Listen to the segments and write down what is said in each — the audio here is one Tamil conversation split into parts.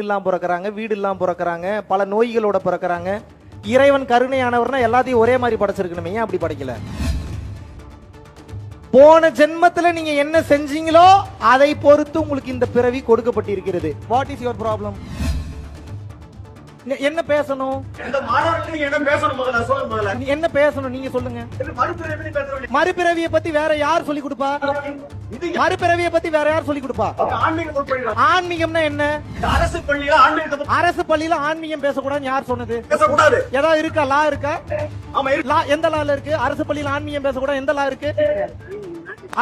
இல்லாம பிறக்கறாங்க, வீடு இல்லாம பிறக்கறாங்க, பல நோய்களோட பிறக்கறாங்க. இறைவன் கருணையானவர்னா எல்லாத்தையும் ஒரே மாதிரி படைச்சிருக்கணுமே, ஏன் அப்படி படைக்கல? போன ஜென்மத்துல நீங்க என்ன செஞ்சீங்களோ அதை பொறுத்து உங்களுக்கு இந்த பிறவி கொடுக்கப்பட்டிருக்கிறது. What is your problem? என்ன பேசணும்? இந்த மாணவர்களுக்கு என்ன பேசணும் முதல்ல சொல்லுங்க முதல்ல. என்ன பேசணும் நீங்க சொல்லுங்க. மறுபிறவி பேசுறோம். மறுபிறவியை பத்தி வேற யார் சொல்லி கொடுப்பா? மறுபிறவியை பத்தி வேற யார் சொல்லி கொடுப்பா? ஆன்மீகம் உட்படுகிறது. ஆன்மீகம்னா என்ன? அரசு பள்ளியில ஆன்மீகம் அரசு பள்ளியில ஆன்மீகம் பேசக்கூடாதுன்னு யார் சொன்னது? பேசக்கூடாது. ஏதாவது இருக்கா? லா இருக்கா? ஆமா இருக்கு. லா எந்த லால இருக்கு? அரசு பள்ளியில் ஆன்மீகம் பேசக்கூடாது எந்த லா இருக்கு?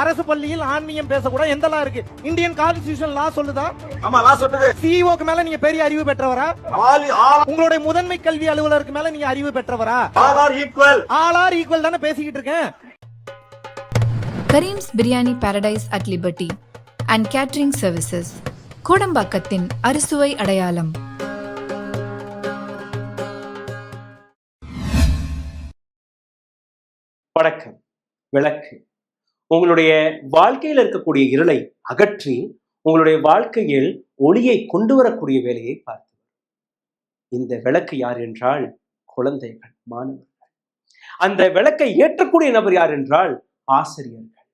அரசு பள்ளியில் ஆன்மீகம் பேசக்கூடாது எந்த லா இருக்கு? இந்தியன் கான்ஸ்டிடியூஷன் லா சொல்லுதா? ஆமா லா சொல்லுது. சிஇஓக்கு மேல நீங்க பெரிய அறிவு பெற்றவரா? உங்களுடைய முதன்மை கல்வி அலுவலருக்கு மேல நீங்க அறிவு பெற்றவரா? All are equal. All are equal தானே பேசிக்கிட்டு இருக்கேன். Karim's biryani paradise at liberty and catering services, கோடம்பாக்கத்தின் அறுசுவை அடையாளம். வணக்கம். விளக்கு உங்களுடைய வாழ்க்கையில் இருக்கக்கூடிய இருளை அகற்றி உங்களுடைய வாழ்க்கையில் ஒளியை கொண்டு வரக்கூடிய வேலையை பார்த்து. இந்த விளக்கு யார் என்றால் குழந்தைகள், மாணவர்கள். அந்த விளக்கை ஏற்றக்கூடிய நபர் யார் என்றால் ஆசிரியர்கள்.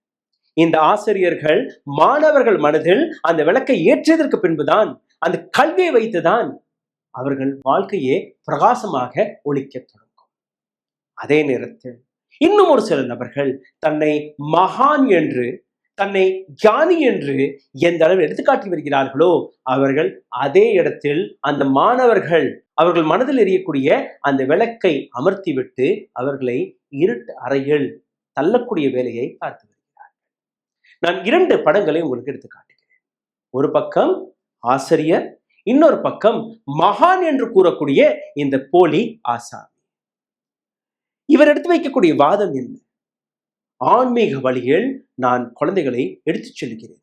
இந்த ஆசிரியர்கள் மாணவர்கள் மனதில் அந்த விளக்கை ஏற்றியதற்கு பின்புதான், அந்த கல்வியை வைத்துதான் அவர்கள் வாழ்க்கையே பிரகாசமாக ஒளிக்க தொடங்கும். அதே நேரத்தில் இன்னும் ஒரு சில நபர்கள் தன்னை மகான் என்று, தன்னை ஞானி என்று எந்த அளவில் எடுத்துக்காட்டி வருகிறார்களோ, அவர்கள் அதே இடத்தில் அந்த மாணவர்கள் அவர்கள் மனதில் எரியக்கூடிய அந்த விளக்கை அமர்த்திவிட்டு அவர்களை இருட்டு அறையில் தள்ளக்கூடிய வேலையை பார்த்து வருகிறார்கள். நான் 2 படங்களை உங்களுக்கு எடுத்து காட்டுகிறேன். ஒரு பக்கம் ஆசிரியர், இன்னொரு பக்கம் மகான் என்று கூறக்கூடிய இந்த போலி ஆசாமி. இவர் எடுத்து வைக்கக்கூடிய வாதம் என்ன? ஆன்மீக வழியில் நான் குழந்தைகளை எடுத்துச் செல்கிறேன்.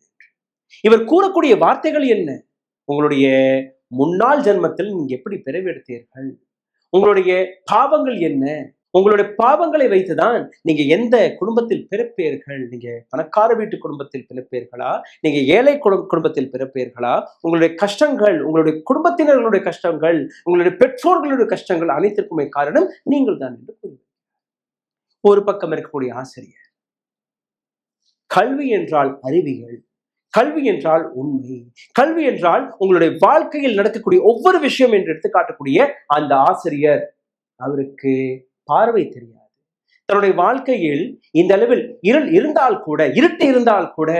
இவர் கூறக்கூடிய வார்த்தைகள் என்ன? உங்களுடைய முன்னாள் ஜென்மத்தில் நீங்க எப்படி பிறவி எடுத்தீர்கள்? உங்களுடைய பாவங்கள் என்ன? உங்களுடைய பாவங்களை வைத்துதான் நீங்க எந்த குடும்பத்தில் பிறப்பீர்கள்? நீங்க பணக்கார வீட்டு குடும்பத்தில் பிறப்பீர்களா? நீங்க ஏழை குடும்பத்தில் பிறப்பீர்களா? உங்களுடைய கஷ்டங்கள், உங்களுடைய குடும்பத்தினர்களுடைய கஷ்டங்கள், உங்களுடைய பெற்றோர்களுடைய கஷ்டங்கள் அனைத்திற்குமே காரணம் நீங்கள் தான் என்று கூறுகிறார். ஒரு பக்கம் இருக்கக்கூடிய ஆசிரியர், கல்வி என்றால் அறிவியல், கல்வி என்றால் உண்மை, கல்வி என்றால் உங்களுடைய வாழ்க்கையில் நடக்கக்கூடிய ஒவ்வொரு விஷயம் என்று எடுத்து காட்டக்கூடிய அந்த ஆசிரியர், அவருக்கு பார்வை தெரியாது. தன்னுடைய வாழ்க்கையில் இந்த அளவில் இருள் இருந்தால் கூட, இருட்டு இருந்தால் கூட,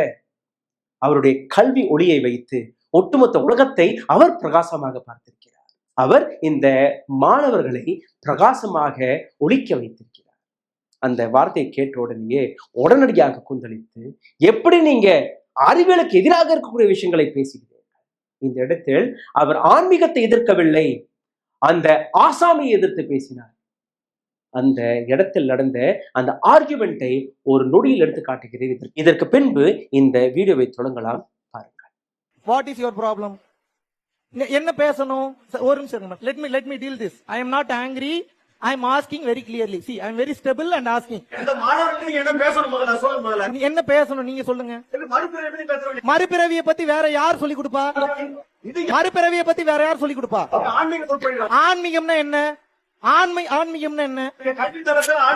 அவருடைய கல்வி ஒளியை வைத்து ஒட்டுமொத்த உலகத்தை அவர் பிரகாசமாக பார்த்திருக்கிறார். அவர் இந்த மாணவர்களை பிரகாசமாக ஒளிக்க வைத்திருக்கிறார். அந்த வார்த்தையை கேட்ட உடனேயே உடனடியாக கொந்தளித்து, எப்படி நீங்க அறிவியலுக்கு எதிராக இருக்கக்கூடிய விஷயங்களை பேசுகிறீர்கள்? இந்த இடத்தில் அவர் ஆன்மீகத்தை எதிர்க்கவில்லை, அந்த ஆசாமியை எதிர்த்து பேசினார். அந்த இடத்தில் நடந்த அந்த ஆர்குமெண்டை ஒரு நொடியில் எடுத்து காட்டுகிறேன். இதற்கு பின்பு இந்த வீடியோவை தொடங்கலாம், பாருங்கள். What is your problem? என்ன பேசணும்? ஒரு நிமிஷம். let me deal this. I am not angry. I am asking very clearly. See, I am very stable and asking. இந்த மாணவர்களுக்கு என்ன பேசணும் முதல்ல சொல்லுங்க முதல்ல. என்ன பேசணும் நீங்க சொல்லுங்க. மறுபிறவி பேசுறோம். மறுபிறவியை பத்தி வேற யார் சொல்லி கொடுப்பா? மறுபிறவியை பத்தி வேற யார் சொல்லி கொடுப்பா? ஆன்மீகம் உட்படுகிறது. ஆன்மீகம்னா என்ன? ஆன்மீகம்னா என்ன?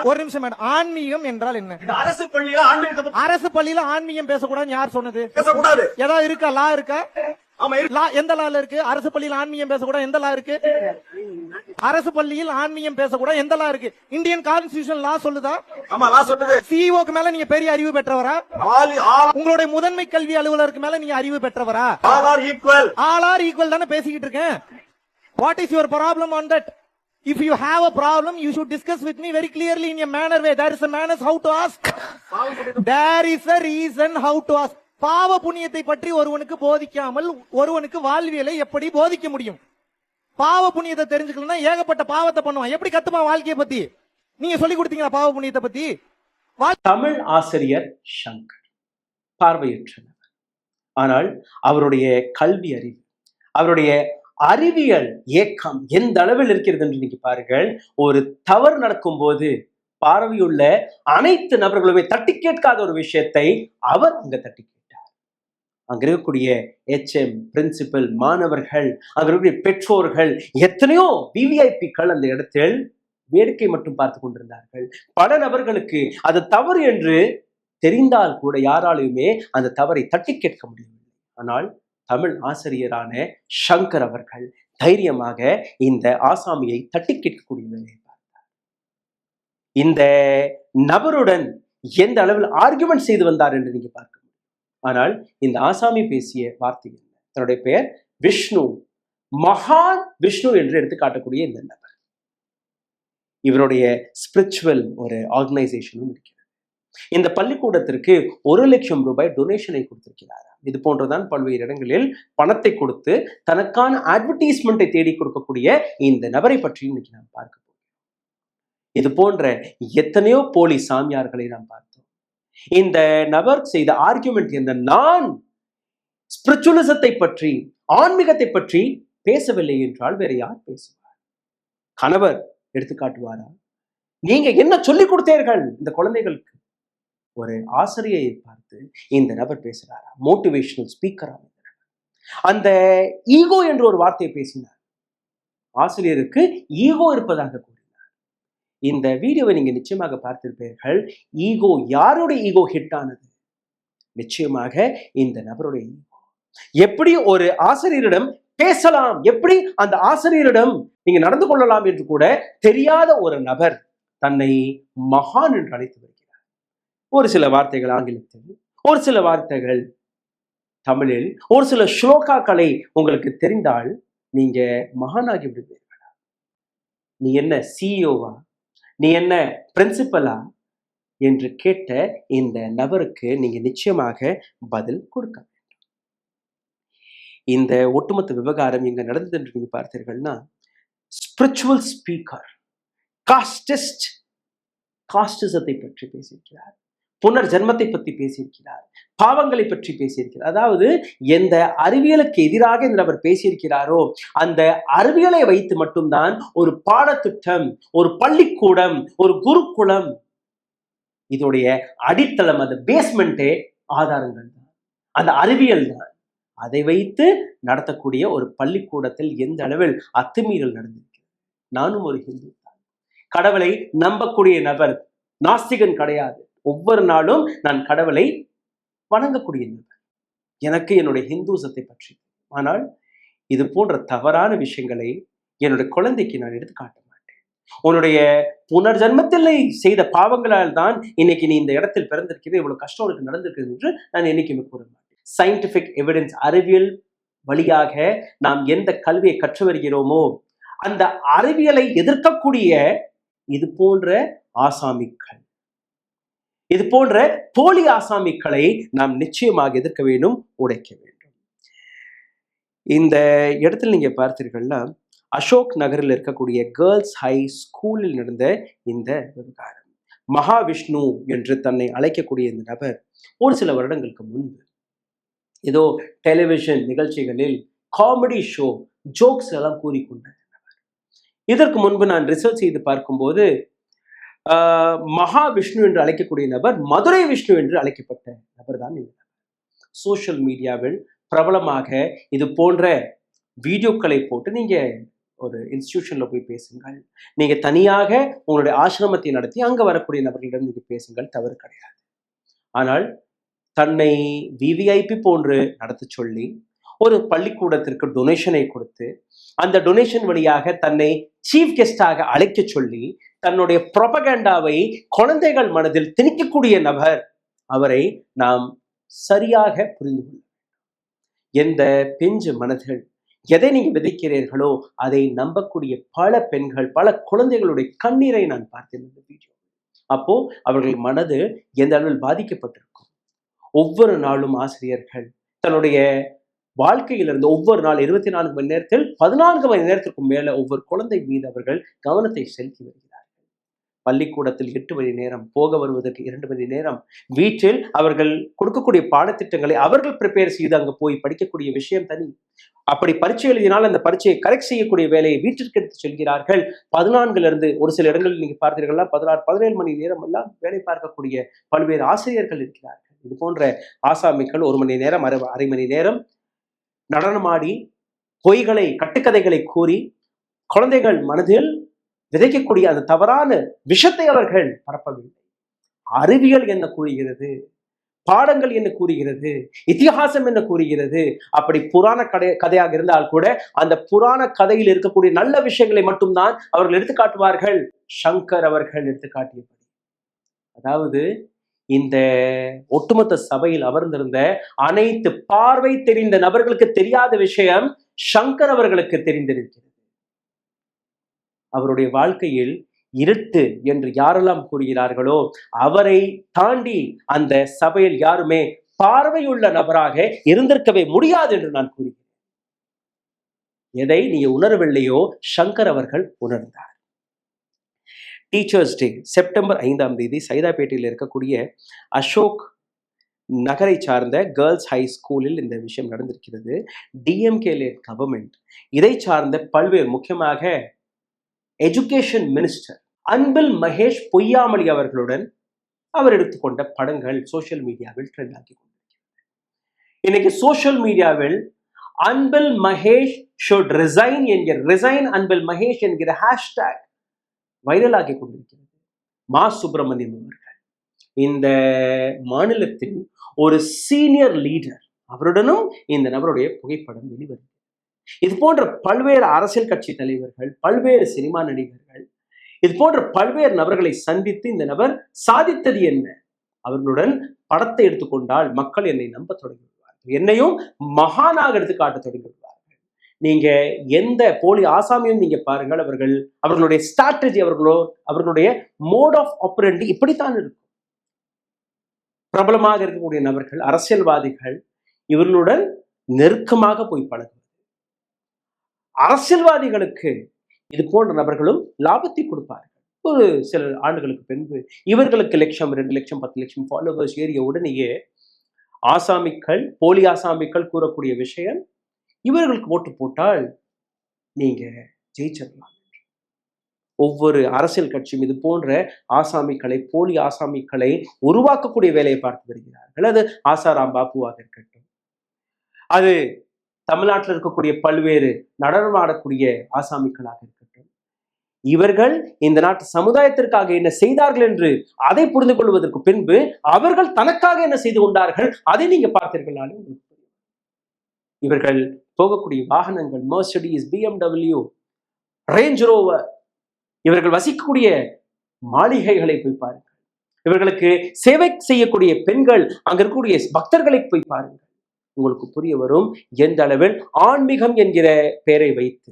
ஒரு நிமிஷம் மேடம். ஆன்மீகம் என்றால் என்ன? அரசு பள்ளியில ஆன்மீகம். அரசு பள்ளியில ஆன்மீகம் பேசக்கூடாதுன்னு யார் சொன்னது? பேசக்கூடாது. ஏதாவது இருக்கா? லா இருக்கா? ஆமா இருக்கு. லா எந்த லால இருக்கு? அரசு பள்ளியில் ஆன்மீகம் பேசக்கூடாது எந்த லா இருக்கு? அரசு பள்ளியில் ஆன்மீகம் பேசக்கூடாது எந்த லா இருக்கு? இந்தியன் கான்ஸ்டிடியூஷன் லா சொல்லுதா? ஆமா லா சொல்லுது. சிஇஓக்கு மேல நீங்க பெரிய அறிவு பெற்றவரா? உங்களுடைய முதன்மை கல்வி அலுவலருக்கு மேல நீங்க அறிவு பெற்றவரா? All are equal. All are equal தானே பேசிக்கிட்டு இருக்கேன். What is your problem on that? If you have a problem, you should discuss with me very clearly in a manner way. There is a manners how to ask. There is a reason how to ask. பாவ புண்ணியத்தை பற்றி ஒருவனுக்கு போதிக்காமல் ஒருவனுக்கு வாழ்வியலை எப்படி போதிக்க முடியும்? பாவ புண்ணியத்தை தெரிஞ்சுக்கலன்னா ஏகப்பட்ட பாவத்தை பண்ணுவான். எப்படி கத்துப்பான் வாழ்க்கையை பத்தி? நீங்க சொல்லி கொடுத்தீங்களா பாவ புண்ணியத்தை பத்தி? தமிழ் ஆசிரியர் சங்கர் பார்வையற்றவர். ஆனால் அவருடைய கல்வி அறிவு, அவருடைய அறிவியல் இயக்கம் எந்த அளவில் இருக்கிறது என்று நீங்க பாருங்கள். ஒரு தவறு நடக்கும் போது பார்வையுள்ள அனைத்து நபர்களுமே தட்டி கேட்காத ஒரு விஷயத்தை அவர் அங்க தட்டி கேட்டார். அங்க இருக்கக்கூடிய HM, பிரின்சிபல், மாணவர்கள், அங்க இருக்கக்கூடிய பெற்றோர்கள், எத்தனையோ விவிஐபிக்கள் அந்த இடத்தில் வேடிக்கை மட்டும் பார்த்து கொண்டிருந்தார்கள். பல நபர்களுக்கு அது தவறு என்று தெரிந்தால் கூட யாராலுமே அந்த தவறை தட்டி கேட்க முடியவில்லை. ஆனால் தமிழ் ஆசிரியரான சங்கர் அவர்கள் தைரியமாக இந்த ஆசாமியை தட்டி கேட்கக்கூடிய வேலையை பார்த்தார். இந்த நபருடன் எந்த அளவில் ஆர்குமெண்ட் செய்து வந்தார் என்று நீங்க பார்க்க முடியும். ஆனால் இந்த ஆசாமி பேசிய வார்த்தை என்ன? தன்னுடைய பெயர் விஷ்ணு, மகான் விஷ்ணு என்று எடுத்து காட்டக்கூடிய இந்த நபர், இவருடைய ஸ்பிரிச்சுவல் ஒரு ஆர்கனைசேஷனும் இருக்கிறது. இந்த பள்ளிக்கூடத்திற்கு 1 லட்சம் ரூபாய் டொனேஷனை கொடுத்திருக்கிறார். இது போன்றுதான் பல்வேறு இடங்களில் பணத்தை கொடுத்து தனக்கான அட்வர்டைஸ்மெண்ட்டை தேடி கொடுக்கக்கூடிய இந்த நபரை பற்றி இன்னைக்கு நாம் பார்க்க போகிறோம். இது போன்ற எத்தனையோ போலி சாமியார்களை நாம் பார்த்தோம். இந்த நபர் செய்த ஆர்குமெண்ட் என்ன? நான் ஸ்பிரிச்சுவலிசத்தை பற்றி, ஆன்மீகத்தை பற்றி பேசவில்லை என்றால் வேற யார் பேசுவார்? கணவர் எடுத்து காட்டுவாரா? நீங்க என்ன சொல்லிக் கொடுத்தீர்கள் இந்த குழந்தைகளுக்கு? ஒரு ஆசிரியை பார்த்து இந்த நபர் பேசுறாரா? மோட்டிவேஷனல் ஸ்பீக்கரா? அந்த ஈகோ என்ற ஒரு வார்த்தையை பேசினார். ஆசிரியருக்கு ஈகோ இருப்பதாக கூறினார். இந்த வீடியோவை நீங்க நிச்சயமாக பார்த்திருப்பீர்கள். ஈகோ, யாருடைய ஈகோ ஹிட் ஆனது? நிச்சயமாக இந்த நபருடைய ஈகோ. எப்படி ஒரு ஆசிரியரிடம் பேசலாம், எப்படி அந்த ஆசிரியரிடம் நீங்க நடந்து கொள்ளலாம் என்று கூட தெரியாத ஒரு நபர் தன்னை மகான் என்று அழைத்து வருகிறார். ஒரு சில வார்த்தைகள் ஆங்கிலத்தில், ஒரு சில வார்த்தைகள் தமிழில், ஒரு சில ஸ்லோகாக்களை உங்களுக்கு தெரிந்தால் நீங்க மகானாகி விடுவீர்களா? நீ என்ன சிஇஓவா, நீ என்ன பிரின்சிபலா என்று கேட்ட இந்த நபருக்கு நீங்க நிச்சயமாக பதில் கொடுக்க வேண்டும். இந்த ஒட்டுமொத்த விவகாரம் எங்க நடந்தது என்று நீங்க பார்த்தீர்கள்னா, ஸ்பிரிச்சுவல் ஸ்பீக்கர் காஸ்டிசத்தை பற்றி பேசியிருக்கிறார், புனர் ஜென்மத்தை பற்றி பேசியிருக்கிறார், பாவங்களை பற்றி பேசியிருக்கிறார். அதாவது எந்த அறிவியலுக்கு எதிராக இந்த நபர் பேசியிருக்கிறாரோ அந்த அறிவியலை வைத்து மட்டும்தான் ஒரு பாடத்திட்டம், ஒரு பள்ளிக்கூடம், ஒரு குருகுலம், இதோடைய அடித்தளம், அந்த பேஸ்மெண்டே ஆதாரங்கள் தான், அந்த அறிவியல் தான். அதை வைத்து நடத்தக்கூடிய ஒரு பள்ளிக்கூடத்தில் எந்த அளவில் அத்துமீறல் நடந்திருக்கிறது. நானும் ஒரு ஹிந்து தான், கடவுளை நம்பக்கூடிய நபர், நாஸ்திகன் கிடையாது. ஒவ்வொரு நாளும் நான் கடவுளை வணங்கக்கூடிய நபர். எனக்கு என்னுடைய ஹிந்துசத்தை பற்றி. ஆனால் இது போன்ற தவறான விஷயங்களை என்னுடைய குழந்தைக்கு நான் எடுத்து காட்ட மாட்டேன். உன்னுடைய புனர்ஜன்மத்தில் செய்த பாவங்களால் தான் இன்னைக்கு நீ இந்த இடத்தில் பிறந்திருக்கிறது, இவ்வளவு கஷ்டம் உனக்கு நடந்திருக்கிறது என்று நான் என்னைக்குமே கூற மாட்டேன். சயின்டிபிக் எவிடன்ஸ், அறிவியல் வழியாக நாம் எந்த கல்வியை கற்று வருகிறோமோ அந்த அறிவியலை எதிர்க்கக்கூடிய இது போன்ற ஆசாமிகள், இது போன்ற போலி ஆசாமிகளை நாம் நிச்சயமாக எதிர்க்க வேண்டும், உடைக்க வேண்டும். இந்த இடத்துல நீங்க பார்த்தீர்கள்னா, அசோக் நகரில் இருக்கக்கூடிய கேர்ள்ஸ் ஹை ஸ்கூலில் நடந்த இந்த விவகாரம். மகாவிஷ்ணு என்று தன்னை அழைக்கக்கூடிய இந்த நபர் ஒரு சில வருடங்களுக்கு முன்பு ஏதோ டெலிவிஷன் நிகழ்ச்சிகளில் காமெடி ஷோ, ஜோக்ஸ் எல்லாம் கூறிக்கொண்ட நபர். இதற்கு முன்பு நான் ரிசர்ச் செய்து பார்க்கும்போது மகாவிஷ்ணு என்று அழைக்கக்கூடிய நபர் மதுரை விஷ்ணு என்று அழைக்கப்பட்ட நபர் தான் இந்த நபர். சோஷியல் மீடியாவில் பிரபலமாக இது போன்ற வீடியோக்களை போட்டு நீங்க ஒரு இன்ஸ்டிடியூஷன்ல போய் பேசுங்கள், நீங்க தனியாக உங்களுடைய ஆசிரமத்தை நடத்தி அங்க வரக்கூடிய நபர்களிடம் நீங்க பேசுங்கள், தவறு கிடையாது. ஆனால் தன்னை விவிஐபி போன்று நடத்த சொல்லி ஒரு பள்ளிக்கூடத்திற்கு டொனேஷனை கொடுத்து அந்த டொனேஷன் வழியாக தன்னை சீஃப் கெஸ்டாக அழைக்க சொல்லி தன்னுடைய ப்ரொபகண்டாவை குழந்தைகள் மனதில் திணிக்கக்கூடிய நபர், அவரை நாம் சரியாக புரிந்து கொள்ள வேண்டும். எந்த பிஞ்சு மனதில் எதை நீங்க விதைக்கிறீர்களோ அதை நம்பக்கூடிய பல பெண்கள், பல குழந்தைகளுடைய கண்ணீரை நான் பார்த்தேன் இந்த வீடியோ. அப்போ அவர்கள் மனது எந்த அளவில் பாதிக்கப்பட்டிருக்கும். ஒவ்வொரு நாளும் ஆசிரியர்கள் தன்னுடைய வாழ்க்கையிலிருந்து ஒவ்வொரு நாள் 24 மணி நேரத்தில் 14 மணி நேரத்திற்கும் மேல ஒவ்வொரு குழந்தை மீது அவர்கள் கவனத்தை செலுத்தி வருகிறார்கள். பள்ளிக்கூடத்தில் 8 மணி நேரம், போக வருவதற்கு 2 மணி நேரம், வீட்டில் அவர்கள் கொடுக்கக்கூடிய பாடத்திட்டங்களை அவர்கள் ப்ரிப்பேர் செய்து அங்க போய் படிக்கக்கூடிய விஷயம் தனி. அப்படி பரீட்சை எழுதினால் அந்த பரீட்சையை கரெக்ட் செய்யக்கூடிய வேலையை வீட்டிற்கு எடுத்து செல்கிறார்கள். 14 ஒரு சில இடங்களில் நீங்க பார்த்தீர்கள்னா 16, 17 மணி நேரம் எல்லாம் வேலை பார்க்கக்கூடிய பல்வேறு ஆசிரியர்கள் இருக்கிறார்கள். இது போன்ற ஆசாமிகள் 1 மணி நேரம் அரை மணி நேரம் நடனமாடி பொய்களை கட்டுக்கதைகளை கூறி குழந்தைகள் மனதில் விதைக்கக்கூடிய அந்த தவறான விஷத்தை அவர்கள் பரப்பவில்லை. அறிவியல் என்ன கூறுகிறது, பாடங்கள் என்ன கூறுகிறது, இதிகாசம் என்ன கூறுகிறது, அப்படி புராண கதையாக இருந்தால் கூட அந்த புராண கதையில் இருக்கக்கூடிய நல்ல விஷயங்களை மட்டும்தான் அவர்கள் எடுத்துக்காட்டுவார்கள். சங்கர் அவர்கள் எடுத்துக்காட்டியபடி, அதாவது இந்த ஒட்டுமொத்த சபையில் அமர்ந்திருந்த அனைத்து பார்வை தெரிந்த நபர்களுக்கு தெரியாத விஷயம் சங்கர் அவர்களுக்கு தெரிந்திருக்கிறது. அவருடைய வாழ்க்கையில் இருட்டு என்று யாரெல்லாம் கூறுகிறார்களோ அவரை தாண்டி அந்த சபையில் யாருமே பார்வையுள்ள நபராக இருந்திருக்கவே முடியாது என்று நான் கூறுகிறேன். எதை நீ உணரவில்லையோ சங்கர் அவர்கள் உணர்ந்தார். டீச்சர்ஸ் டே செப்டம்பர் 5ஆம் தேதி சைதாப்பேட்டையில் இருக்கக்கூடிய அசோக் நகரை சார்ந்த கேர்ள்ஸ் ஹை ஸ்கூலில் இந்த விஷயம் நடந்திருக்கிறது. டிஎம்கே லேட் கவர்மெண்ட் இதை சார்ந்த பல்வேறு, முக்கியமாக எஜுகேஷன் மினிஸ்டர் அன்பில் மகேஷ் பொய்யாமொழி அவர்களுடன் அவர் எடுத்துக்கொண்ட படங்கள் சோசியல் மீடியாவில் ட்ரெண்ட் ஆகி கொண்டிருக்கிறது. இன்னைக்கு சோசியல் மீடியாவில் அன்பில் மகேஷ் ஷுட் ரிசைன் என்கிற ரிசைன் அன்பில் மகேஷ் என்கிற ஹேஷ்டேக் வைரல் ஆகி கொண்டிருக்கிறது. மா சுப்பிரமணியம் அவர்கள் இந்த மாநிலத்தின் ஒரு சீனியர் லீடர், அவருடனும் இந்த நபருடைய புகைப்படம் வெளிவருகிறது. இது போன்ற பல்வேறு அரசியல் கட்சி தலைவர்கள், பல்வேறு சினிமா நடிகர்கள், இது போன்ற பல்வேறு நபர்களை சந்தித்து இந்த நபர் சாதித்தது என்ன, அவர்களுடன் படத்தை எடுத்துக்கொண்டால் மக்கள் என்னை நம்ப தொடங்கி விடுவார்கள், என்னையும் மகானாக எடுத்து காட்ட தொடங்கி விடுவார்கள். நீங்க எந்த போலி ஆசாமியும் நீங்க பாருங்கள், அவர்களுடைய ஸ்ட்ராட்டஜி, அவர்களுடைய மோட் ஆஃப் ஆப்பரண்டி இப்படித்தான் இருக்கும். பிரபலமாக இருக்கக்கூடிய நபர்கள், அரசியல்வாதிகள் இவர்களுடன் நெருக்கமாக போய் பழகுவது. அரசியல்வாதிகளுக்கு இது போன்ற நபர்களும் லாபத்தை கொடுப்பார்கள். ஒரு சில ஆண்டுகளுக்கு பின்பு இவர்களுக்கு 1 லட்சம் 2 லட்சம் 10 லட்சம் ஃபாலோவர்ஸ் ஏறிய உடனேயே ஆசாமிகள், போலி ஆசாமிகள் கூறக்கூடிய விஷயம், இவர்களுக்கு ஓட்டு போட்டால் நீங்க ஜெயிச்சிடலாம். ஒவ்வொரு அரசியல் கட்சியும் இது போன்ற ஆசாமிகளை, போலி ஆசாமிகளை உருவாக்கக்கூடிய வேலையை பார்த்து வருகிறார்கள். அது ஆசாராம் பாப்புவாக இருக்கட்டும், அது தமிழ்நாட்டில் இருக்கக்கூடிய பல்வேறு நடனம் ஆடக்கூடிய ஆசாமிகளாக இருக்கட்டும், இவர்கள் இந்த நாட்டு சமுதாயத்திற்காக என்ன செய்தார்கள் என்று அதை புரிந்து கொள்வதற்கு பின்பு அவர்கள் தனக்காக என்ன செய்து கொண்டார்கள் அதை நீங்க பார்த்தீர்களாலே உங்களுக்கு புரியும். இவர்கள் போகக்கூடிய வாகனங்கள் மெர்சிடிஸ், BMW, ரேஞ்ச் ரோவர், இவர்கள் வசிக்கக்கூடிய மாளிகைகளை போய் பாருங்கள். இவர்களுக்கு சேவை செய்யக்கூடிய பெண்கள், அங்க இருக்கக்கூடிய பக்தர்களை போய் பாருங்கள். உங்களுக்கு புரிய வரும் எந்த அளவில் ஆன்மீகம் என்கிற பெயரை வைத்து,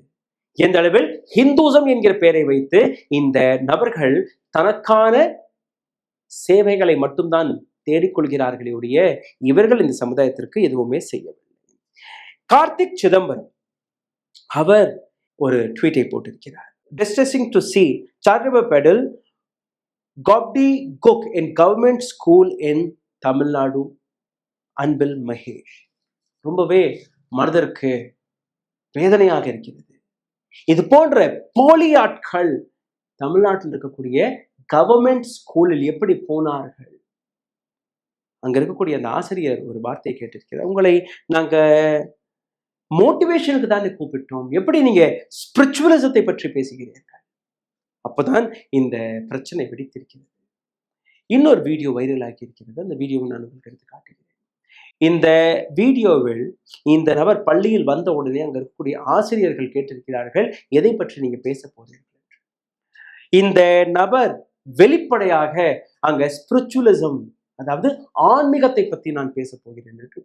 எந்த அளவில் ஹிந்துசம் என்கிற பெயரை வைத்து இந்த நபர்கள் தனக்கான சேவைகளை மட்டும்தான் தேடிக்கொள்கிறார்களே ஒழிய இவர்கள் இந்த சமுதாயத்திற்கு எதுவுமே செய்யவில்லை. கார்த்திக் சிதம்பரம் அவர் ஒரு ட்வீட்டை போட்டிருக்கிறார். Distressing to see charitable pedal gobbledygook in government school in Tamil Nadu, Anbil Mahesh. ரொம்பவே மனதிற்கு வேதனையாக இருக்கிறது. இது போன்ற போலி ஆட்கள் தமிழ்நாட்டில் இருக்கக்கூடிய கவர்மெண்ட் ஸ்கூலில் எப்படி போனார்கள்? அங்க இருக்கக்கூடிய அந்த ஆசிரியர் ஒரு வார்த்தையை கேட்டிருக்கிறார், உங்களை நாங்க மோட்டிவேஷனுக்கு தானே கூப்பிட்டோம், எப்படி நீங்க ஸ்பிரிச்சுவலிசத்தை பற்றி பேசுகிறீர்கள்? அப்பதான் இந்த பிரச்சனை வெடித்திருக்கிறது. இன்னொரு வீடியோ வைரல் ஆகி இருக்கிறது. அந்த வீடியோவை நான் உங்களுக்கு எடுத்து காட்டுகிறேன். இந்த வீடியோவில் இந்த நபர் பள்ளியில் வந்த உடனே அங்க இருக்கக்கூடிய ஆசிரியர்கள் கேட்டிருக்கிறார்கள், எதை பற்றி நீங்க பேச போறீர்கள்? இந்த நபர் வெளிப்படையாக அங்க ஸ்பிரிச்சுவலிசம், அதாவது ஆன்மீகத்தை பற்றி நான் பேச போகிறேன் என்று.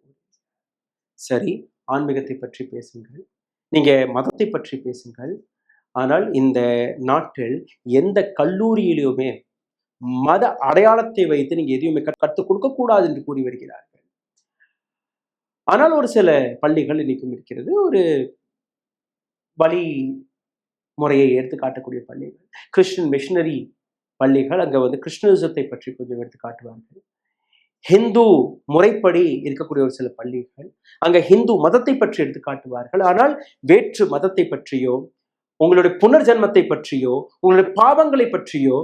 சரி, ஆன்மீகத்தை பற்றி பேசுங்கள், நீங்க மதத்தை பற்றி பேசுங்கள். ஆனால் இந்த நாட்டில் எந்த கல்லூரியிலுமே மத அடையாளத்தை வைத்து நீங்க எதையுமே கற்றுக் கொடுக்க கூடாது என்று கூறி வருகிறார்கள். ஆனால் ஒரு சில பள்ளிகள் இன்னைக்கும் இருக்கிறது, ஒரு வழி முறையை எடுத்து காட்டக்கூடிய பள்ளிகள், கிறிஸ்டியன் மிஷனரி பள்ளிகள். அங்க கிறிஸ்டியனிசத்தை பற்றி கொஞ்சம் எடுத்து காட்டுவார்கள். ஹிந்து முறைப்படி இருக்கக்கூடிய ஒரு சில பள்ளிகள் அங்க ஹிந்து மதத்தை பற்றி எடுத்து காட்டுவார்கள். ஆனால் வேற்று மதத்தை பற்றியோ, உங்களுடைய புனர்ஜன்மத்தை பற்றியோ, உங்களுடைய பாவங்களை பற்றியோ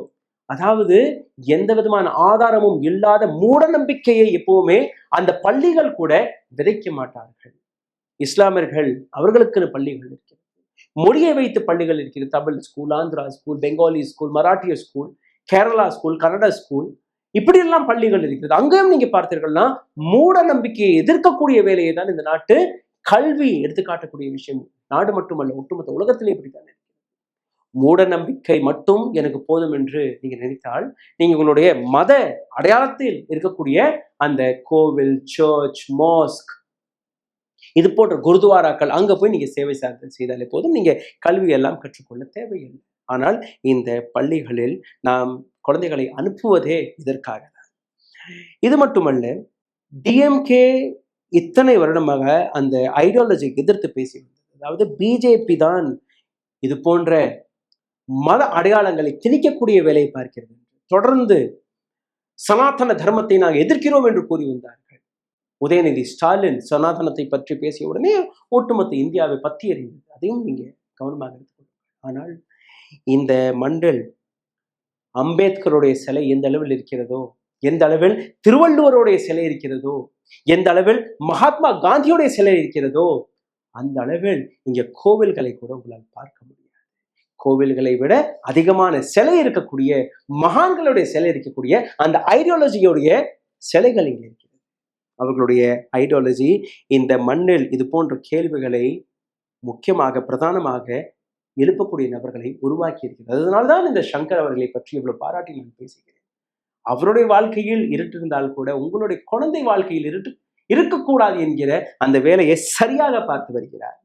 அதாவது எந்த விதமான ஆதாரமும் இல்லாத மூட நம்பிக்கையை எப்பவுமே அந்த பள்ளிகள் கூட விதைக்க மாட்டார்கள். இஸ்லாமியர்கள் அவர்களுக்குன்னு பள்ளிகள் இருக்கிறது, மொழியை வைத்து பள்ளிகள் இருக்கிறது. Tamil school, Andhra school, Bengali school, மராட்டிய school, Kerala school, Kannada school, இப்படியெல்லாம் பள்ளிகள் இருக்கிறது. அங்கேயும் நீங்க பார்த்தீர்கள்னா மூட நம்பிக்கையை எதிர்க்கக்கூடிய வேலையை தான் இந்த நாட்டு கல்வி எடுத்துக்காட்டக்கூடிய விஷயம். நாடு மட்டுமல்ல, ஒட்டுமொத்த உலகத்திலே இப்படித்தான். மூட நம்பிக்கை மட்டும் எனக்கு போதும் என்று நீங்க நினைத்தால், நீங்க உங்களுடைய மத அடையாளத்தில் இருக்கக்கூடிய அந்த கோவில், சர்ச், மாஸ்க், இது போன்ற குருதுவாராக்கள் அங்க போய் நீங்க சேவை செய்தாலே போதும், நீங்க கல்வி எல்லாம் கற்றுக்கொள்ள தேவையில்லை. ஆனால் இந்த பள்ளிகளில் நாம் குழந்தைகளை அனுப்புவதே இதற்காக தான். இது மட்டுமல்ல, டிஎம்கே இத்தனை வருடமாக அந்த ஐடியாலஜி எதிர்த்து பேசி வந்தது. அதாவது பிஜேபி தான் இது போன்ற மத அடையாளங்களை திணிக்கக்கூடிய வேலையை பார்க்கிறது. தொடர்ந்து சனாதன தர்மத்தை நாங்கள் எதிர்க்கிறோம் என்று கூறி வந்தார்கள். உதயநிதி ஸ்டாலின் சனாதனத்தை பற்றி பேசிய உடனே ஒட்டுமொத்த இந்தியாவை பற்றி எறிந்தது. அதையும் நீங்க கவனமாக எடுத்துக்கொள்ளுங்கள். ஆனால் இந்த மண்டல் அம்பேத்கருடைய சிலை எந்த அளவில் இருக்கிறதோ, எந்த அளவில் திருவள்ளுவருடைய சிலை இருக்கிறதோ, எந்த அளவில் மகாத்மா காந்தியுடைய சிலை இருக்கிறதோ, அந்த அளவில் இங்க கோவில்களை கூட உங்களால் பார்க்க முடியாது. கோவில்களை விட அதிகமான சிலை இருக்கக்கூடிய, மகான்களுடைய சிலை இருக்கக்கூடிய அந்த ஐடியாலஜியோடைய சிலைகள் இங்க இருக்கிறது. அவர்களுடைய ஐடியாலஜி இந்த மண்ணில் இது போன்ற கேள்விகளை முக்கியமாக பிரதானமாக எழுப்பக்கூடிய நபர்களை உருவாக்கி இருக்கிறது. அதனால்தான் இந்த சங்கர் அவர்களை பற்றி இவ்வளவு பாராட்டி நான் பேசுகிறேன். அவருடைய வாழ்க்கையில் இருட்டிருந்தால் கூட உங்களுடைய குழந்தை வாழ்க்கையில் இருக்கக்கூடாது என்கிற அந்த வேலையை சரியாக பார்த்து வருகிறார்.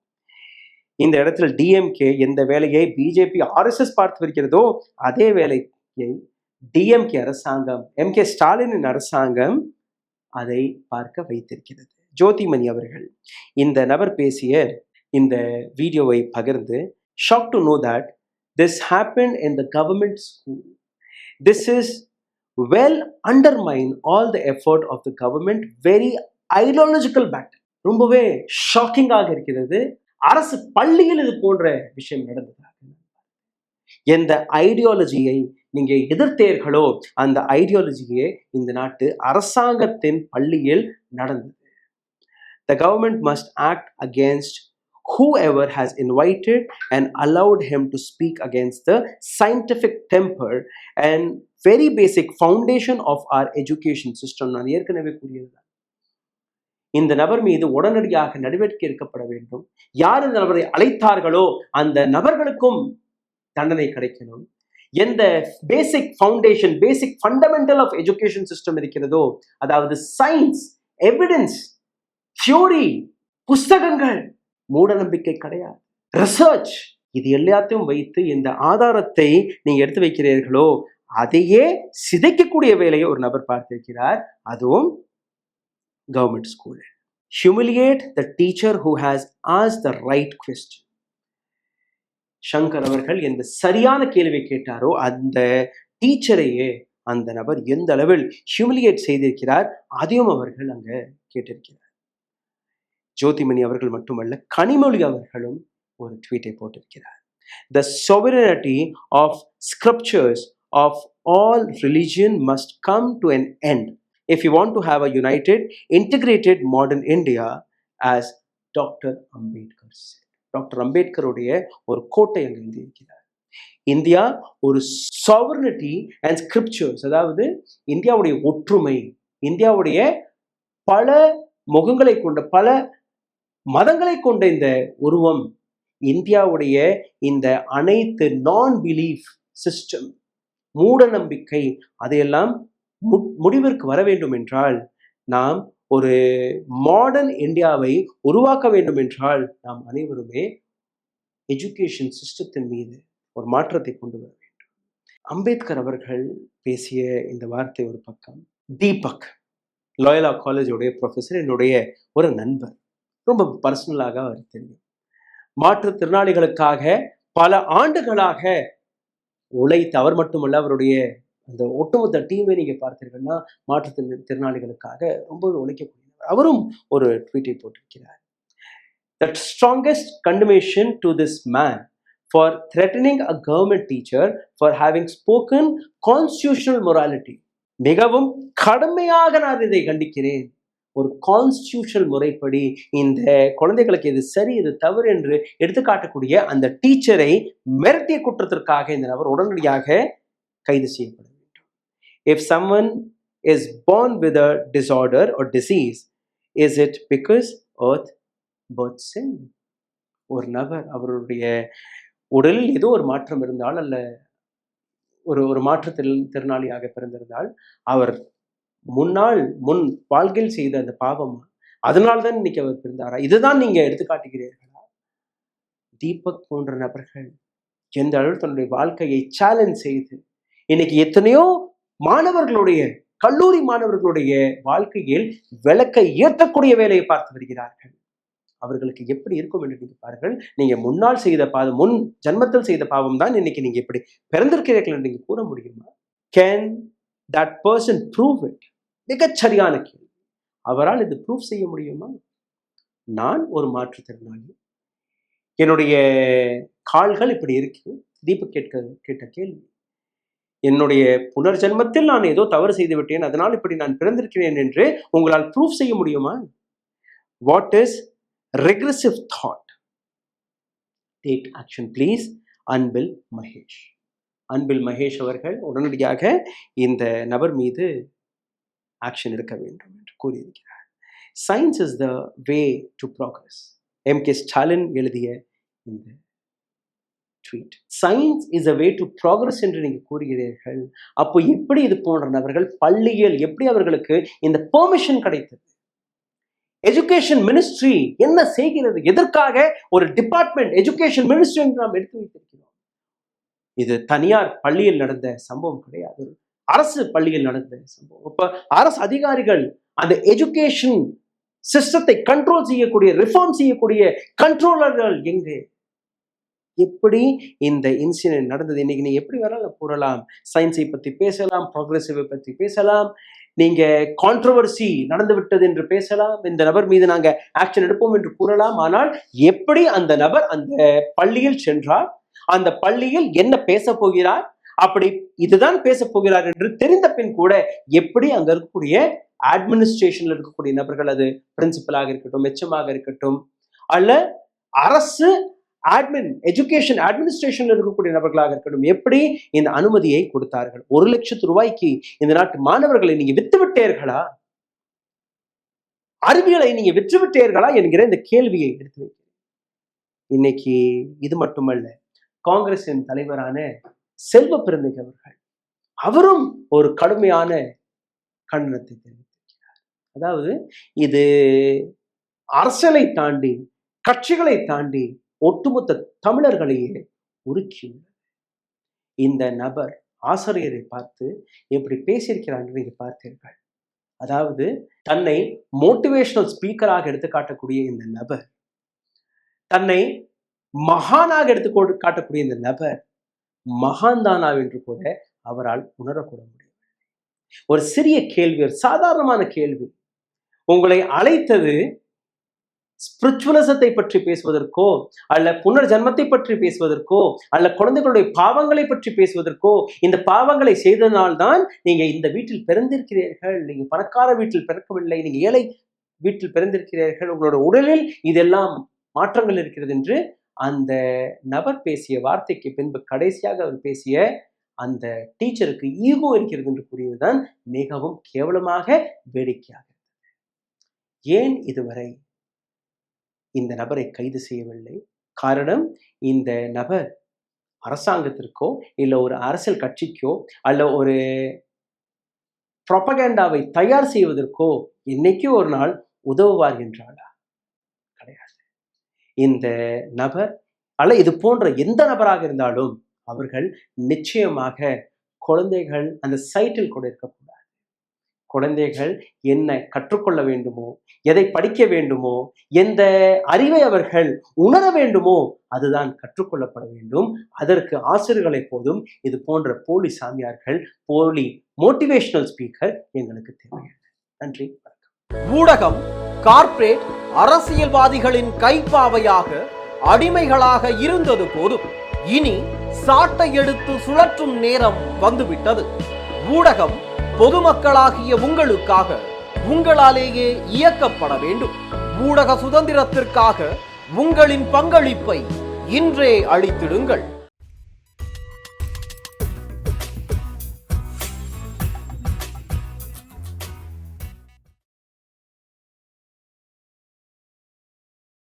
இந்த இடத்துல டிஎம்கே எந்த வேலையை பிஜேபி, ஆர்எஸ்எஸ் பார்த்து வருகிறதோ அதே வேலையை டிஎம்கே அரசாங்கம், எம்கே ஸ்டாலினின் அரசாங்கம் அதை பார்க்க வைத்திருக்கிறது. ஜோதிமணி அவர்கள் இந்த நபர் பேசிய இந்த வீடியோவை பகிர்ந்து, shocked to know that this happened in the government school. This is well undermine all the effort of the government. Very ideological battle. ரொம்பவே ஷாக்கிங்காக இருக்கிறது. அரசு பள்ளியில் இது போன்ற விஷயம் நடந்ததாக. எந்த ஐடியாலஜியை நீங்க எதிர்த்தீர்களோ அந்த ஐடியாலஜியே இந்த நாட்டு அரசாங்கத்தின் பள்ளியில் நடந்தது. The government must act against whoever has invited and allowed him to speak against the scientific temper and very basic foundation of our education system. நான் ஏற்கனவே கூறியதுதான். இந்த நபர் மீது உடனடியாக நடவடிக்கை எடுக்கப்பட வேண்டும். யார் இந்த நபரை அழைத்தார்களோ அந்த நபர்களுக்கும் தண்டனை கிடைக்கணும். எந்த basic foundation, basic fundamental of education system இருக்கிறதோ, அதாவது சயின்ஸ், எவிடன்ஸ், தியோரி, புஸ்தகங்கள், மூட நம்பிக்கை கிடையாது, ரிசர்ச், இது எல்லாத்தையும் வைத்து இந்த ஆதாரத்தை நீங்க எடுத்து வைக்கிறீர்களோ அதையே சிதைக்கக்கூடிய வேலையை ஒரு நபர் பார்த்திருக்கிறார். அதுவும் government school. Humiliate the teacher who has asked the right question. Shankar அவர்கள் எந்த சரியான கேள்வி கேட்டாரோ அந்த டீச்சரையே அந்த நபர் எந்த அளவில் ஹியூமிலியேட் செய்திருக்கிறார் அதையும் அவர்கள் அங்க கேட்டிருக்கிறார். ஜோதிமணி அவர்கள் மட்டுமல்ல, கனிமொழி அவர்களும் ஒரு ட்வீட்டை போட்டிருக்கிறார். The sovereignty of scriptures of all religion must come to an end if you want to have a united, integrated modern India, as Dr. Ambedkar said. Doctor அம்பேத்கருடைய ஒரு கோட்டை அங்கு எழுதியிருக்கிறார். இந்தியா ஒரு sovereignty and scriptures, அதாவது இந்தியாவுடைய ஒற்றுமை, இந்தியாவுடைய பல முகங்களை கொண்ட, பல மதங்களை கொண்ட இந்த உருவம், இந்தியாவுடைய இந்த அனைத்து நான் பிலீஃப் சிஸ்டம், மூட நம்பிக்கை, அதையெல்லாம் முடிவிற்கு வர வேண்டும் என்றால், நாம் ஒரு மாடர்ன் இந்தியாவை உருவாக்க வேண்டும் என்றால் நாம் அனைவருமே எஜுகேஷன் சிஸ்டத்தின் மீது ஒரு மாற்றத்தை கொண்டு வர வேண்டும். அம்பேத்கர் அவர்கள் பேசிய இந்த வார்த்தை ஒரு பக்கம். தீபக், லோயலா காலேஜோடைய ப்ரொஃபஸர், என்னுடைய ஒரு நண்பர், ரொம்ப பர்சனலாக அவர் தெரியும். மாற்றுத்திறனாளிகளுக்காக பல ஆண்டுகளாக உழைத்து, அவர் மட்டுமல்ல அவருடைய அந்த ஒட்டுமொத்த டீமை நீங்க பார்த்தீங்கன்னா மாற்றுத்திறனாளிகளுக்காக ரொம்பவே உழைக்கக்கூடியவர். அவரும் ஒரு ட்வீட்டை போட்டிருக்கிறார். The strongest condemnation to this man for threatening a government teacher for having spoken constitutional morality. மிகவும் கடுமையாக நான் இதை கண்டிக்கிறேன். ஒரு கான்ஸ்டிடியூஷனல் முறைப்படி இந்த குழந்தைகளுக்கு இது சரி இது தவறு என்று எடுத்துக்காட்டக்கூடிய அந்த டீச்சரை மிரட்டிய குற்றத்திற்காக இந்த நபர் உடனடியாக கைது செய்யப்பட வேண்டும். If someone is born with a disorder or disease, is it because earth birth sin? ஒரு நபர் அவருடைய உடலில் ஏதோ ஒரு மாற்றம் இருந்தால் அல்ல ஒரு மாற்றுத்திறனாளியாக பிறந்திருந்தால் அவர் முன் வாழ்க்கையில் செய்த அந்த பாவமா, அதனால்தான் இன்னைக்கு அவர் பிறந்தாரா? இதுதான் நீங்க எடுத்துக்காட்டுகிறீர்களா? தீபக் போன்ற நபர்கள் எந்த அளவு தன்னுடைய வாழ்க்கையை சேலஞ்ச் செய்து இன்னைக்கு எத்தனையோ மாணவர்களுடைய கல்லூரி மாணவர்களுடைய வாழ்க்கையில் விளக்கை ஏற்றக்கூடிய வேலையை பார்த்து வருகிறார்கள். அவர்களுக்கு எப்படி இருக்கும் என்று நீங்க பாருங்கள். நீங்க முன்னால் செய்த பாவம், முன் ஜன்மத்தில் செய்த பாவம் தான் இன்னைக்கு நீங்க எப்படி பிறந்திருக்கிறீர்கள் என்று நீங்க கூற முடியுமா? Can that person prove it? மிகச்சரியான கேள்வி. அவரால் இது ப்ரூவ் செய்ய முடியுமா? நான் ஒரு மாற்றுத்திறனாளி, என்னுடைய கால்கள் இப்படி இருக்கு. தீபக் கேட்ட கேள்வி. என்னுடைய புனர்ஜென்மத்தில் நான் ஏதோ தவறு செய்து விட்டேன், அதனால் இப்படி நான் பிறந்திருக்கிறேன் என்று உங்களால் ப்ரூவ் செய்ய முடியுமா? What is regressive thought? Take action please. Anbil Mahesh. Anbil Mahesh அவர்கள் உடனடியாக இந்த நபர் மீது ஆக்ஷன் எடுக்க வேண்டும் என்று கூறியிருக்கிறார். Science is the way to progress. MK Stalin எழுதிய இந்த tweet. Science is a way to progress என்று நீங்க கூறுகிறீர்கள். அப்போ எப்படி இது போன்ற நபர்கள் பள்ளியில் எப்படி அவர்களுக்கு இந்த பெர்மிஷன் கிடைத்தது? எஜுகேஷன் மினிஸ்ட்ரி என்ன செய்கிறது? எதற்காக ஒரு டிபார்ட்மெண்ட் எஜுகேஷன் மினிஸ்ட்ரி என்று நாம் எடுத்து வைத்திருக்கிறோம்? இது தனியார் பள்ளியில் நடந்த சம்பவம் கிடையாது, அரசு பள்ளியில் நடந்த சம்பவம். இப்ப அரசு அதிகாரிகள் அந்த எஜுகேஷன் சிஸ்டத்தை கண்ட்ரோல் செய்யக்கூடிய, ரிஃபார்ம் செய்யக்கூடிய கண்ட்ரோலர்கள் எங்கே? எப்படி இந்த இன்சிடென்ட் நடந்தது? இன்னைக்கு நீங்க எப்படி வேணாலும் கூறலாம், சயின்ஸை பத்தி பேசலாம், ப்ரோக்ரெசிவை பத்தி பேசலாம், நீங்க கான்ட்ரோவர்சி நடந்து விட்டது என்று பேசலாம், இந்த நபர் மீது நாங்க ஆக்ஷன் எடுப்போம் என்று கூறலாம். ஆனால் எப்படி அந்த நபர் அந்த பள்ளியில் சென்றார், அந்த பள்ளியில் என்ன பேச போகிறார், அப்படி இதுதான் பேச போகிறார் என்று தெரிந்த பின் கூட எப்படி அங்க இருக்கக்கூடிய அட்மினிஸ்ட்ரேஷன்ல இருக்கக்கூடிய நபர்கள், அது பிரின்சிபலாக இருக்கட்டும், எச்எம்மாக இருக்கட்டும், அல்ல அரசு எஜுகேஷன் அட்மினிஸ்ட்ரேஷன்ல இருக்கக்கூடிய நபர்களாக இருக்கட்டும், எப்படி இந்த அனுமதியை கொடுத்தார்கள்? 1 லட்சம் ரூபாய்க்கு இந்த நாட்டு மாணவர்களை நீங்க வித்து விட்டீர்களா? அறிவியலை நீங்க விற்று விட்டீர்களா என்கிற இந்த கேள்வியை எடுத்து வைக்கிறேன். இன்னைக்கு இது மட்டுமல்ல, காங்கிரசின் தலைவரான செல்வ பெருந்தகை அவர்கள், அவரும் ஒரு கடுமையான கண்டனத்தை தெரிவித்திருக்கிறார். அதாவது இது அரசியலை தாண்டி, கட்சிகளை தாண்டி ஒட்டுமொத்த தமிழர்களையே உருக்கியுள்ளது. இந்த நபர் ஆசிரியரை பார்த்து எப்படி பேசியிருக்கிறார் என்று நீங்க பார்த்தீர்கள். அதாவது தன்னை மோட்டிவேஷனல் ஸ்பீக்கராக எடுத்து காட்டக்கூடிய இந்த நபர், தன்னை மகானாக எடுத்து காட்டக்கூடிய இந்த நபர் மகான்தானா என்று கூட அவரால் உணரக்கூட முடியும். ஒரு சிறிய கேள்வி, ஒரு சாதாரணமான கேள்வி, உங்களை அழைத்தது ஸ்பிரிச்சுவலிசத்தை பற்றி பேசுவதற்கோ, அல்ல புனர்ஜன்மத்தை பற்றி பேசுவதற்கோ, அல்ல குழந்தைகளுடைய பாவங்களை பற்றி பேசுவதற்கோ, இந்த பாவங்களை செய்தனால்தான் நீங்க இந்த வீட்டில் பிறந்திருக்கிறீர்கள், நீங்க பணக்கார வீட்டில் பிறக்கவில்லை, நீங்க ஏழை வீட்டில் பிறந்திருக்கிறீர்கள், உங்களோட உடலில் இதெல்லாம் மாற்றங்கள் இருக்கிறது என்று அந்த நபர் பேசிய வார்த்தைக்கு பின்பு கடைசியாக அவர் பேசிய அந்த டீச்சருக்கு ஈகோ இருக்கிறது என்று கூறியதுதான் மிகவும் கேவலமாக வேடிக்கையாக. ஏன் இதுவரை இந்த நபரை கைது செய்யவில்லை? காரணம், இந்த நபர் அரசாங்கத்திற்கோ இல்ல ஒரு அரசியல் கட்சிக்கோ அல்ல ஒரு ப்ரொபகண்டாவை தயார் செய்வதற்கோ என்னைக்கோ ஒரு நாள் உதவுவார் என்றாலா? கிடையாது. இந்த நபர் அல்ல இது போன்ற எந்த நபராக இருந்தாலும் அவர்கள் நிச்சயமாக குழந்தைகள் அந்த சைட்டில் கூட இருக்கக்கூடாது. குழந்தைகள் என்ன கற்றுக்கொள்ள வேண்டுமோ, எதை படிக்க வேண்டுமோ, எந்த அறிவை அவர்கள் உணர வேண்டுமோ அதுதான் கற்றுக்கொள்ளப்பட வேண்டும். அதற்கு ஆசிரியர்களை போதும் இது போன்ற போலி சாமியார்கள், போலி மோட்டிவேஷனல் ஸ்பீக்கர் எங்களுக்கு தேவையில்லை. நன்றி, வணக்கம். ஊடகம் கார்ப்பரேட் அரசியல்வாதிகளின் கைப்பாவையாக, அடிமைகளாக இருந்தது போதும். இனி சாட்டை எடுத்து சுழற்றும் நேரம் வந்துவிட்டது. ஊடகம் பொதுமக்களாகிய உங்களுக்காக உங்களாலேயே இயக்கப்பட வேண்டும். ஊடக சுதந்திரத்திற்காக உங்களின் பங்களிப்பை இன்றே அளித்திடுங்கள்.